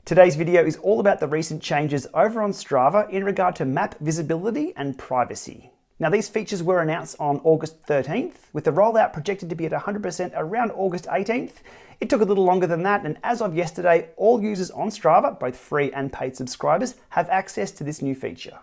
Today's video is all about the recent changes over on Strava in regard to map visibility and privacy. Now, these features were announced on August 13th, with the rollout projected to be at 100% around August 18th. It took a little longer than that, and as of yesterday, all users on Strava, both free and paid subscribers, have access to this new feature.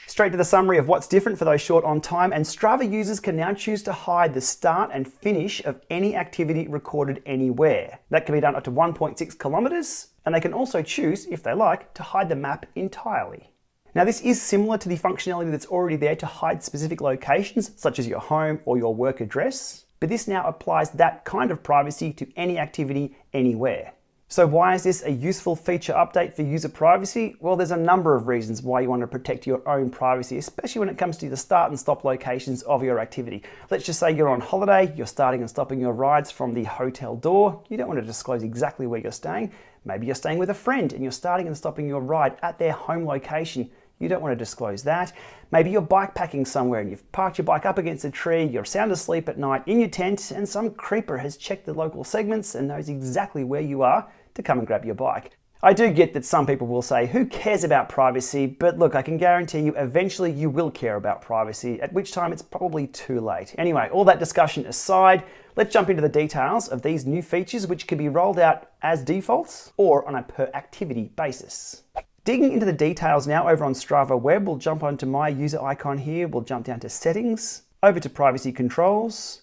Straight to the summary of what's different for those short on time, and Strava users can now choose to hide the start and finish of any activity recorded anywhere. That can be done up to 1.6 kilometers, and they can also choose, if they like, to hide the map entirely. Now, this is similar to the functionality that's already there to hide specific locations, such as your home or your work address, but this now applies that kind of privacy to any activity anywhere. So why is this a useful feature update for user privacy? Well, there's a number of reasons why you want to protect your own privacy, especially when it comes to the start and stop locations of your activity. Let's just say you're on holiday, you're starting and stopping your rides from the hotel door. You don't want to disclose exactly where you're staying. Maybe you're staying with a friend and you're starting and stopping your ride at their home location. You don't want to disclose that. Maybe you're bike packing somewhere and you've parked your bike up against a tree, you're sound asleep at night in your tent, and some creeper has checked the local segments and knows exactly where you are to come and grab your bike. I do get that some people will say, who cares about privacy? But look, I can guarantee you eventually you will care about privacy, at which time it's probably too late. Anyway, all that discussion aside, let's jump into the details of these new features, which can be rolled out as defaults or on a per activity basis. Digging into the details now over on Strava web, we'll jump onto my user icon here, we'll jump down to settings, over to privacy controls,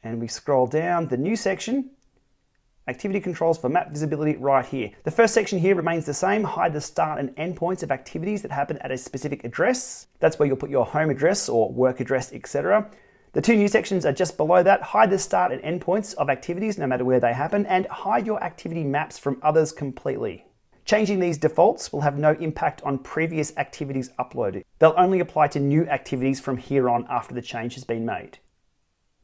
and we scroll down the new section, activity controls for map visibility right here. The first section here remains the same, hide the start and end points of activities that happen at a specific address. That's where you'll put your home address or work address, etc. The two new sections are just below that, hide the start and end points of activities no matter where they happen, and hide your activity maps from others completely. Changing these defaults will have no impact on previous activities uploaded. They'll only apply to new activities from here on after the change has been made.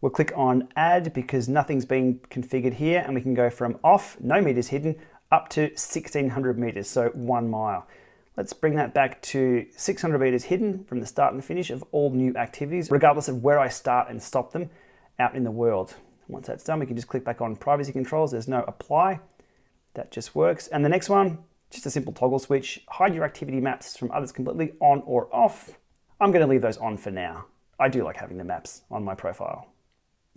We'll click on add because nothing's been configured here, and we can go from off, no meters hidden, up to 1600 meters, so 1 mile. Let's bring that back to 600 meters hidden from the start and finish of all new activities, regardless of where I start and stop them out in the world. Once that's done, we can just click back on privacy controls. There's no apply. That just works. And the next one, just a simple toggle switch, hide your activity maps from others completely, on or off. I'm going to leave those on for now. I do like having the maps on my profile.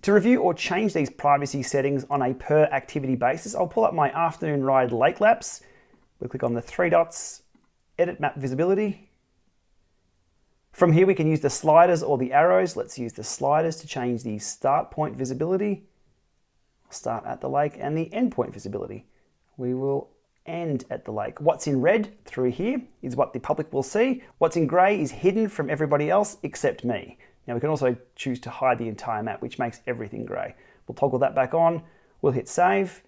To review or change these privacy settings on a per activity basis, I'll pull up my afternoon ride lake laps. We'll click on the 3 dots, edit map visibility. From here we can use the sliders or the arrows. Let's use the sliders to change the start point visibility. Start at the lake, and the end point visibility. We will end at the lake. What's in red through here is what the public will see. What's in grey is hidden from everybody else except me. Now we can also choose to hide the entire map, which makes everything grey. We'll toggle that back on. We'll hit save.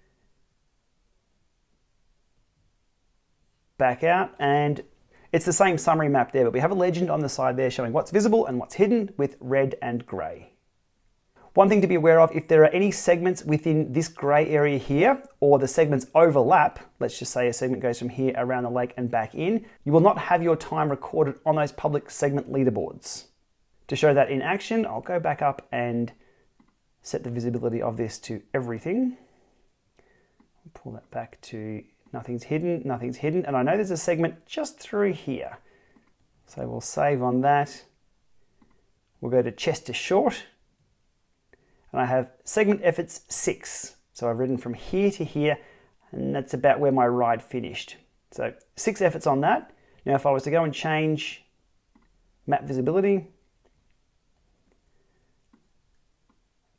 Back out, and it's the same summary map there, but we have a legend on the side there showing what's visible and what's hidden with red and grey. One thing to be aware of, if there are any segments within this grey area here, or the segments overlap, let's just say a segment goes from here around the lake and back in, you will not have your time recorded on those public segment leaderboards. To show that in action, I'll go back up and set the visibility of this to everything. Pull that back to nothing's hidden, and I know there's a segment just through here. So we'll save on that. We'll go to Chester Short, and I have segment efforts 6. So I've ridden from here to here, and that's about where my ride finished. So 6 efforts on that. Now if I was to go and change map visibility,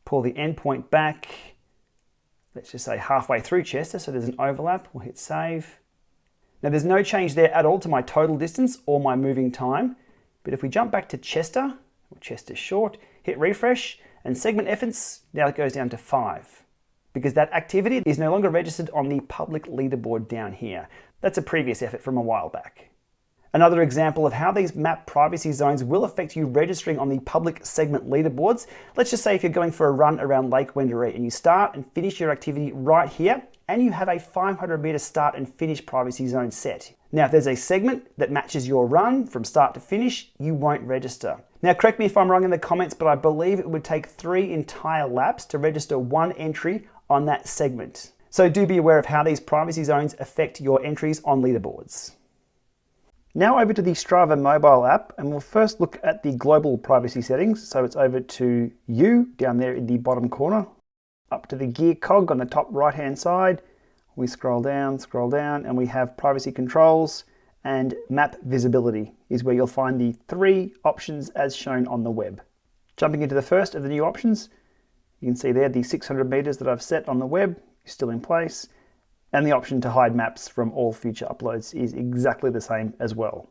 pull the endpoint back, let's just say halfway through Chester, so there's an overlap, we'll hit save. Now there's no change there at all to my total distance or my moving time, but if we jump back to Chester, or Chester Short, hit refresh, and segment efforts, now it goes down to 5, because that activity is no longer registered on the public leaderboard down here. That's a previous effort from a while back. Another example of how these map privacy zones will affect you registering on the public segment leaderboards. Let's just say if you're going for a run around Lake Wendouree and you start and finish your activity right here, and you have a 500 meter start and finish privacy zone set. Now, if there's a segment that matches your run from start to finish, you won't register. Now, correct me if I'm wrong in the comments, but I believe it would take 3 entire laps to register 1 entry on that segment. So do be aware of how these privacy zones affect your entries on leaderboards. Now over to the Strava mobile app, and we'll first look at the global privacy settings. So it's over to U down there in the bottom corner, up to the gear cog on the top right hand side. We scroll down, and we have privacy controls, and map visibility is where you'll find the 3 options as shown on the web. Jumping into the first of the new options, you can see there the 600 meters that I've set on the web is still in place, and the option to hide maps from all future uploads is exactly the same as well.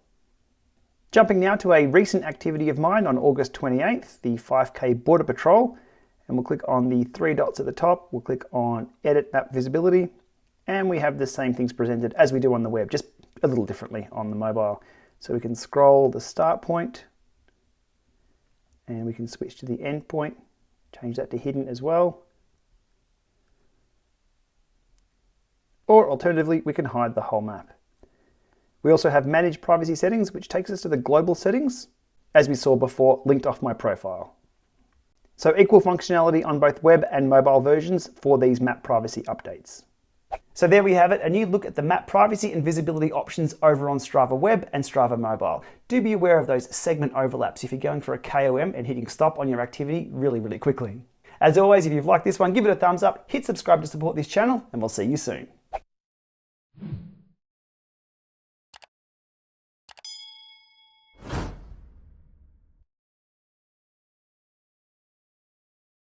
Jumping now to a recent activity of mine on August 28th, the 5K Border Patrol, and we'll click on the 3 dots at the top, we'll click on Edit Map Visibility, and we have the same things presented as we do on the web, just a little differently on the mobile. So we can scroll the start point, and we can switch to the end point, change that to hidden as well. Or alternatively, we can hide the whole map. We also have Manage Privacy Settings, which takes us to the global settings, as we saw before, linked off my profile. So equal functionality on both web and mobile versions for these map privacy updates. So there we have it, a new look at the map privacy and visibility options over on Strava Web and Strava Mobile. Do be aware of those segment overlaps if you're going for a KOM and hitting stop on your activity really quickly. As always, if you've liked this one, give it a thumbs up, hit subscribe to support this channel, and we'll see you soon.